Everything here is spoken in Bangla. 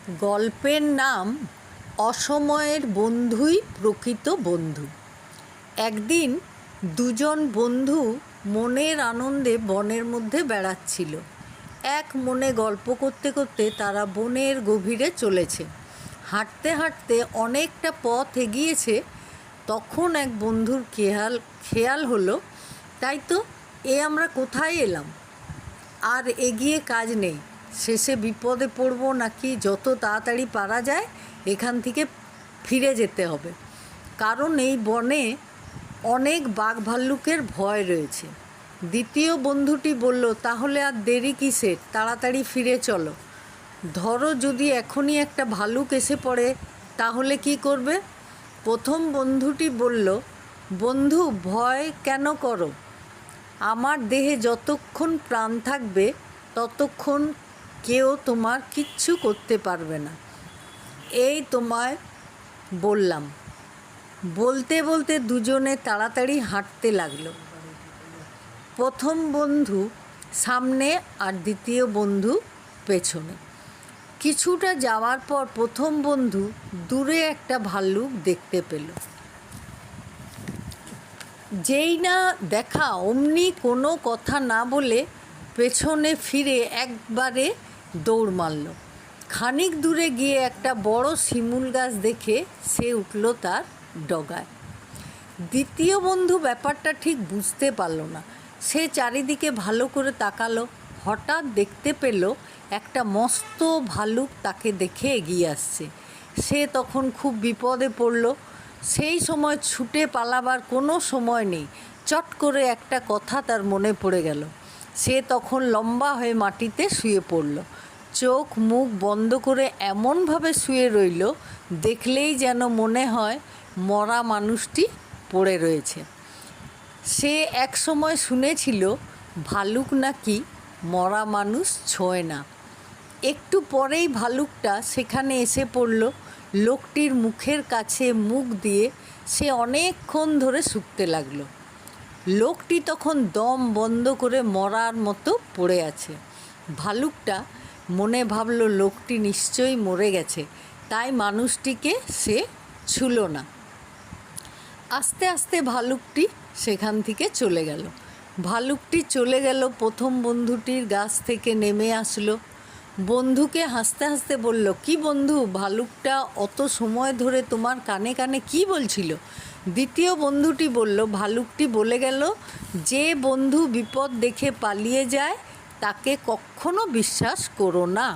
গল্পের নাম অসময়ের বন্ধুই প্রকৃত বন্ধু। একদিন দুজন বন্ধু মনের আনন্দে বনের মধ্যে বেড়াচ্ছিল। এক মনে গল্প করতে করতে তারা বনের গভীরে চলেছে। হাঁটতে হাঁটতে অনেকটা পথ এগিয়েছে, তখন এক বন্ধুর খেয়াল হলো, তাই তো, আমরা কোথায় এলাম? আর এগিয়ে কাজ নেই, শেষে বিপদে পড়ব নাকি যত তাড়াতাড়ি পারা যায় এখান থেকে ফিরে যেতে হবে, কারণ এই বনে অনেক বাঘ ভাল্লুকের ভয় রয়েছে। দ্বিতীয় বন্ধুটি বলল, তাহলে আর দেরি কিসের, তাড়াতাড়ি ফিরে চলো। ধরো যদি এখনই একটা ভালুক এসে পড়ে, তাহলে কি করবে? প্রথম বন্ধুটি বলল, বন্ধু, ভয় কেন করো? আমার দেহে যতক্ষণ প্রাণ থাকবে ততক্ষণ কেউ তোমার কিচ্ছু করতে পারবে না, এই তোমায় বললাম। বলতে বলতে দুজনে তাড়াতাড়ি হাঁটতে লাগলো। প্রথম বন্ধু সামনে আর দ্বিতীয় বন্ধু পেছনে। কিছুটা যাওয়ার পর প্রথম বন্ধু দূরে একটা ভাল্লুক দেখতে পেল। যেই না দেখা অমনি কোনো কথা না বলে পেছনে ফিরে একবারে দৌড় মারল। খানিক দূরে গিয়ে একটা বড় শিমুল গাছ দেখে সে উঠল তার ডগায়। দ্বিতীয় বন্ধু ব্যাপারটা ঠিক বুঝতে পারল না। সে চারিদিকে ভালো করে তাকালো। হঠাৎ দেখতে পেল একটা মস্ত ভালুক তাকে দেখে এগিয়ে আসছে। সে তখন খুব বিপদে পড়ল। সেই সময় ছুটে পালাবার কোনো সময় নেই। চট করে একটা কথা তার মনে পড়ে গেল। সে তখন লম্বা হয়ে মাটিতে শুয়ে পড়ল। চোখ মুখ বন্ধ করে এমনভাবে শুয়ে রইল, দেখলেই যেন মনে হয় মরা মানুষটি পড়ে রয়েছে। সে এক সময় শুনেছিল ভালুক নাকি মরা মানুষ ছোঁয় না। একটু পরেই ভালুকটা সেখানে এসে পড়ল। লোকটির মুখের কাছে মুখ দিয়ে সে অনেকক্ষণ ধরে শুকতে লাগলো। লোকটি তখন দম বন্ধ করে মরার মতো পড়ে আছে। ভালুকটা মনে ভাবল লোকটি নিশ্চয়ই মরে গেছে, তাই মানুষটিকে সে ছুঁল না। আস্তে আস্তে ভালুকটি সেখান থেকে চলে গেল। ভালুকটি চলে গেল, প্রথম বন্ধুটির গাছ থেকে নেমে আসলো। বন্ধুকে হাসতে হাসতে বলল, কি বন্ধু, ভালুকটা অত সময় ধরে তোমার কানে কানে কি বলছিল? দ্বিতীয় বন্ধুটি বলল, ভালুকটি বলে গেল, যে বন্ধু বিপদ দেখে পালিয়ে যায় তাকে কখনো বিশ্বাস করো না।